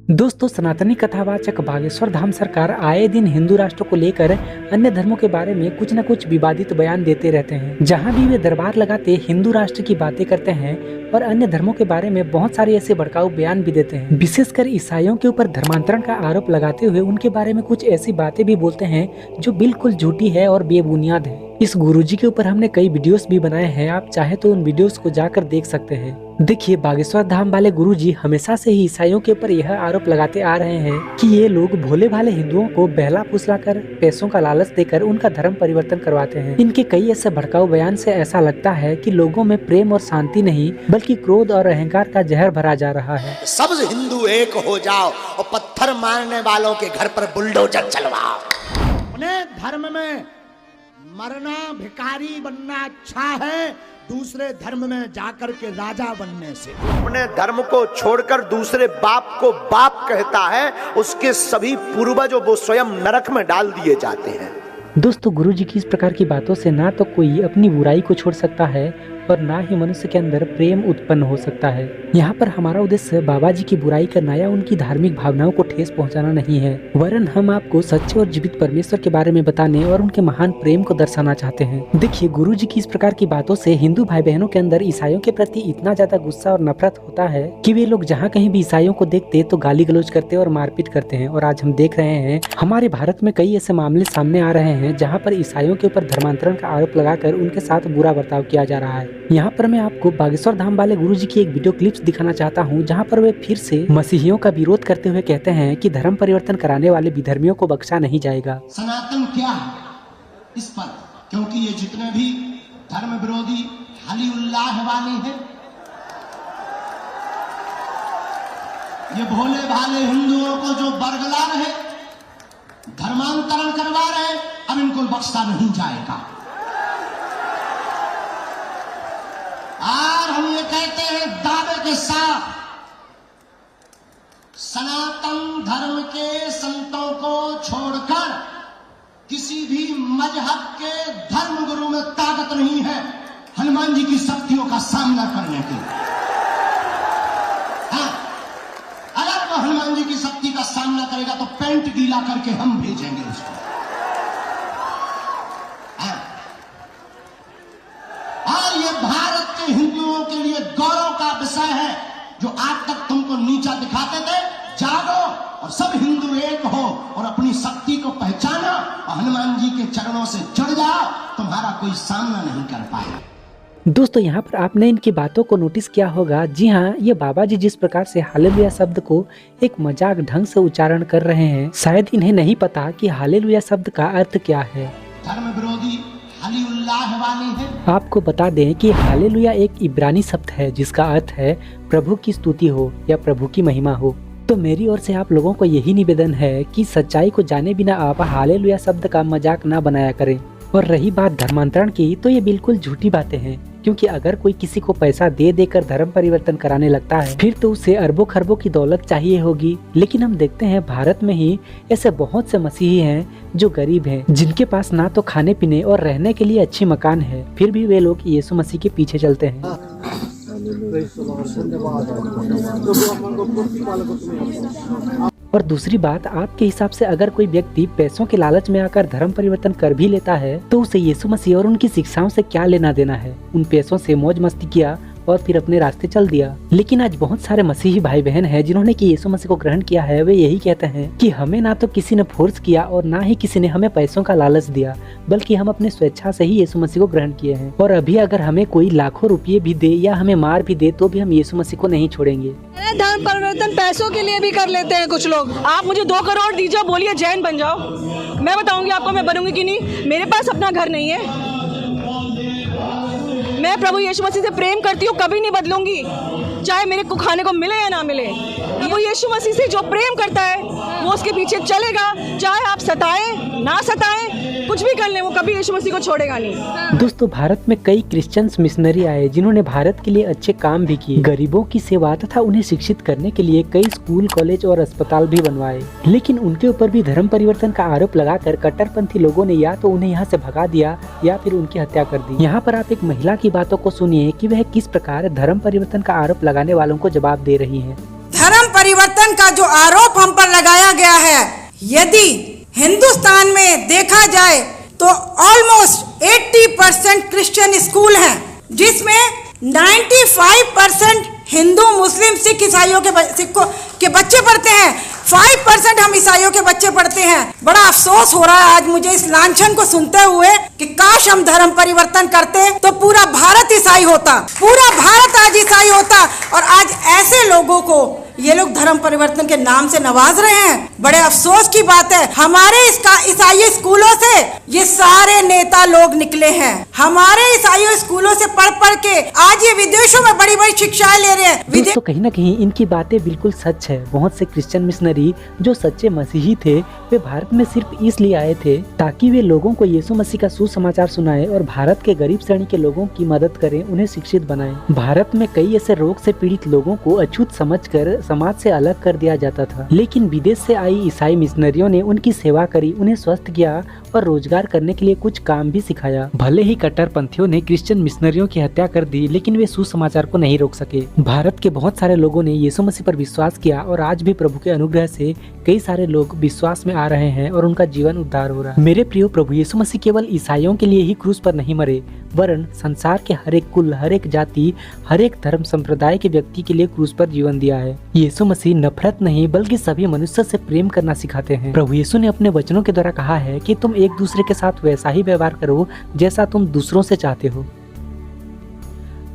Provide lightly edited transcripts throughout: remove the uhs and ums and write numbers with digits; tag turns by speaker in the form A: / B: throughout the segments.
A: दोस्तों, सनातनी कथावाचक बागेश्वर धाम सरकार आए दिन हिंदू राष्ट्र को लेकर अन्य धर्मों के बारे में कुछ न कुछ विवादित बयान देते रहते हैं। जहां भी वे दरबार लगाते हिंदू राष्ट्र की बातें करते हैं और अन्य धर्मों के बारे में बहुत सारे ऐसे भड़काऊ बयान भी देते हैं। विशेषकर ईसाइयों के ऊपर धर्मांतरण का आरोप लगाते हुए उनके बारे में कुछ ऐसी बातें भी बोलते हैं जो बिल्कुल झूठी है और बेबुनियाद है। इस गुरुजी के ऊपर हमने कई वीडियोस भी बनाए हैं, आप चाहे तो उन वीडियोस को जाकर देख सकते हैं। देखिए, बागेश्वर धाम वाले गुरुजी हमेशा से ही ईसाइयों के ऊपर यह आरोप लगाते आ रहे हैं कि ये लोग भोले भाले हिंदुओं को बहला फुसलाकर पैसों का लालच देकर उनका धर्म परिवर्तन करवाते हैं। इनके कई ऐसे भड़काऊ बयान से ऐसा लगता है कि लोगों में प्रेम और शांति नहीं बल्कि क्रोध और अहंकार का जहर भरा जा रहा है।
B: सब हिंदू एक हो जाओ और पत्थर मारने वालों के घर पर बुलडोजर चलवाओ। अपने धर्म में मरना भिखारी बनना अच्छा है, दूसरे धर्म में जाकर के राजा बनने से। अपने धर्म को छोड़कर दूसरे बाप को बाप कहता है, उसके सभी पूर्वजों वो स्वयं नरक में डाल दिए जाते हैं।
A: दोस्तों, गुरुजी की इस प्रकार की बातों से ना तो कोई अपनी बुराई को छोड़ सकता है और ना ही मनुष्य के अंदर प्रेम उत्पन्न हो सकता है। यहाँ पर हमारा उद्देश्य बाबा जी की बुराई करना या उनकी धार्मिक भावनाओं को ठेस पहुँचाना नहीं है, वरन हम आपको सच्चे और जीवित परमेश्वर के बारे में बताने और उनके महान प्रेम को दर्शाना चाहते हैं। देखिए, गुरुजी की इस प्रकार की बातों से हिंदू भाई बहनों के अंदर ईसाइयों के प्रति इतना ज्यादा गुस्सा और नफरत होता है कि वे लोग जहाँ कहीं भी ईसाइयों को देखते तो गाली गलौज करते और मारपीट करते हैं। और आज हम देख रहे हैं हमारे भारत में कई ऐसे मामले सामने आ रहे हैं जहाँ पर ईसाइयों के ऊपर धर्मांतरण का आरोप लगाकर उनके साथ बुरा बर्ताव किया जा रहा है। यहाँ पर मैं आपको बागेश्वर धाम वाले गुरुजी की एक वीडियो क्लिप्स दिखाना चाहता हूँ जहाँ पर वे फिर से मसीहियों का विरोध करते हुए कहते हैं कि धर्म परिवर्तन कराने वाले विधर्मियों को बख्शा नहीं जाएगा।
B: सनातन क्या है इस पर, क्योंकि ये जितने भी धर्म विरोधी हली उल्लाह वाले हैं, ये भोले भाले हिंदुओं को जो बरगला रहे, धर्मांतरण करवा रहे, अब इनको बख्शा नहीं जाएगा। और हम ये कहते हैं दावे के साथ, सनातन धर्म के संतों को छोड़कर किसी भी मजहब के धर्म गुरु में ताकत नहीं है हनुमान जी की शक्तियों का सामना करने की। हाँ, अगर वो हनुमान जी की शक्ति का सामना करेगा तो पेंट गीला करके हम भेजेंगे उसको। और ये भारत के हिंदुओं के लिए गौरव का विषय है, जो आज तक तुमको नीचा दिखाते थे। जागो और सब हिंदू एक हो और अपनी शक्ति को पहचानो और हनुमान जी के चरणों से जुड़ जाओ, तुम्हारा कोई सामना नहीं कर पाएगा।
A: दोस्तों, यहाँ पर आपने इनकी बातों को नोटिस किया होगा। जी हाँ, ये बाबा जी जिस प्रकार से हालेलुया शब्द को एक मजाक ढंग से उच्चारण कर रहे हैं, शायद इन्हें नहीं पता कि हालेलुया शब्द का अर्थ क्या है।
B: धर्म विरोधी हली उल्लाह वाले हैं।
A: आपको बता दें कि हालेलुया एक इब्रानी शब्द है जिसका अर्थ है प्रभु की स्तुति हो या प्रभु की महिमा हो। तो मेरी ओर से आप लोगों को यही निवेदन है कि सच्चाई को जाने बिना आप हालेलुया शब्द का मजाक ना बनाया करें। और रही बात धर्मांतरण की, तो ये बिल्कुल झूठी बातें हैं, क्योंकि अगर कोई किसी को पैसा दे देकर धर्म परिवर्तन कराने लगता है फिर तो उसे अरबों खरबों की दौलत चाहिए होगी। लेकिन हम देखते हैं भारत में ही ऐसे बहुत से मसीही हैं जो गरीब हैं, जिनके पास ना तो खाने पीने और रहने के लिए अच्छी मकान है, फिर भी वे लोग यीशु मसीह के पीछे चलते हैं। और दूसरी बात, आपके हिसाब से अगर कोई व्यक्ति पैसों के लालच में आकर धर्म परिवर्तन कर भी लेता है तो उसे यीशु मसीह और उनकी शिक्षाओं से क्या लेना देना है। उन पैसों से मौज मस्ती किया और फिर अपने रास्ते चल दिया। लेकिन आज बहुत सारे मसीही भाई बहन हैं जिन्होंने कि यीशु मसीह को ग्रहण किया है, वे यही कहते हैं कि हमें ना तो किसी ने फोर्स किया और ना ही किसी ने हमें पैसों का लालच दिया, बल्कि हम अपने स्वेच्छा से ही यीशु मसीह को ग्रहण किए हैं। और अभी अगर हमें कोई लाखों रुपये भी दे या हमें मार भी दे तो भी हम यीशु मसीह को नहीं छोड़ेंगे।
C: धर्म परिवर्तन पैसों के लिए भी कर लेते हैं कुछ लोग। आप मुझे 2 करोड़ दीजिए, बोलिए जैन बन जाओ, मैं बताऊंगी आपको मैं बनूंगी कि नहीं। मेरे पास अपना घर नहीं है, मैं प्रभु यीशु मसीह से प्रेम करती हूँ, कभी नहीं बदलूंगी, चाहे मेरे को खाने को मिले या ना मिले। प्रभु यीशु मसीह से जो प्रेम करता है वो उसके पीछे चलेगा, चाहे आप सताएं ना सताएं, कुछ भी कर ले, वो कभी यीशु मसीह को छोड़ेगा नहीं।
A: दोस्तों, भारत में कई क्रिश्चियंस मिशनरी आए जिन्होंने भारत के लिए अच्छे काम भी किए, गरीबों की सेवा तथा उन्हें शिक्षित करने के लिए कई स्कूल, कॉलेज और अस्पताल भी बनवाए। लेकिन उनके ऊपर भी धर्म परिवर्तन का आरोप लगाकर कट्टरपंथी लोगों ने या तो उन्हें यहाँ से भगा दिया या फिर उनकी हत्या कर दी। यहाँ पर आप एक महिला की बातों को सुनिए कि वह किस प्रकार धर्म परिवर्तन का आरोप लगाने वालों को जवाब दे रही है।
D: धर्म परिवर्तन का जो आरोप हम पर लगाया गया है, यदि हिंदुस्तान में देखा जाए तो ऑलमोस्ट 80% क्रिश्चियन स्कूल हैं, जिसमें 95% हिंदू, मुस्लिम, सिख, ईसाइयों के बच्चे पढ़ते हैं। 5% हम ईसाइयों के बच्चे पढ़ते हैं। बड़ा अफसोस हो रहा है आज मुझे इस लांछन को सुनते हुए कि काश हम धर्म परिवर्तन करते तो पूरा भारत ईसाई होता, पूरा भारत आज ईसाई होता। और आज ऐसे लोगों को ये लोग धर्म परिवर्तन के नाम से नवाज रहे हैं। बड़े अफसोस की बात है, हमारे ईसाई स्कूलों से ये सारे नेता लोग निकले हैं। हमारे ईसाई स्कूलों से पढ़ पढ़ के आज ये विदेशों में बड़ी बड़ी शिक्षाएं ले रहे हैं।
A: तो कहीं ना कहीं इनकी बातें बिल्कुल सच है। बहुत से क्रिश्चियन मिशनरी जो सच्चे मसीही थे, वे भारत में सिर्फ इसलिए आए थे ताकि वे लोगों को यीशु मसीह का सुसमाचार सुनाए और भारत के गरीब श्रेणी के लोगों की मदद करें, उन्हें शिक्षित बनाएं। भारत में कई ऐसे रोग से पीड़ित लोगों को अछूत समझकर समाज से अलग कर दिया जाता था, लेकिन विदेश से आई ईसाई मिशनरियों ने उनकी सेवा करी, उन्हें स्वस्थ किया और रोजगार करने के लिए कुछ काम भी सिखाया। भले ही कट्टरपंथियों ने क्रिश्चियन मिशनरियों की हत्या कर दी, लेकिन वे सुसमाचार को नहीं रोक सके। भारत के बहुत सारे लोगों ने यीशु मसीह पर विश्वास किया और आज भी प्रभु के अनुग्रह से कई सारे लोग विश्वास में आ रहे हैं और उनका जीवन उद्धार हो रहा है। मेरे प्रिय, प्रभु यीशु मसीह केवल ईसाइयों के लिए ही क्रूस पर नहीं मरे, वरन संसार के हर एक कुल, हर एक जाति, हर एक धर्म संप्रदाय के व्यक्ति के लिए क्रूस पर जीवन दिया है। यीशु मसीह नफरत नहीं बल्कि सभी मनुष्य से प्रेम करना सिखाते हैं। प्रभु यीशु ने अपने वचनों के द्वारा कहा है कि तुम एक दूसरे के साथ वैसा ही व्यवहार करो जैसा तुम दूसरों से चाहते हो।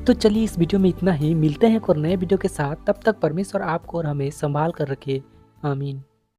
A: तो चलिए इस वीडियो में इतना ही। मिलते हैं एक और नए वीडियो के साथ। तब तक परमेश्वर आपको और हमें संभाल कर रखे। आमीन।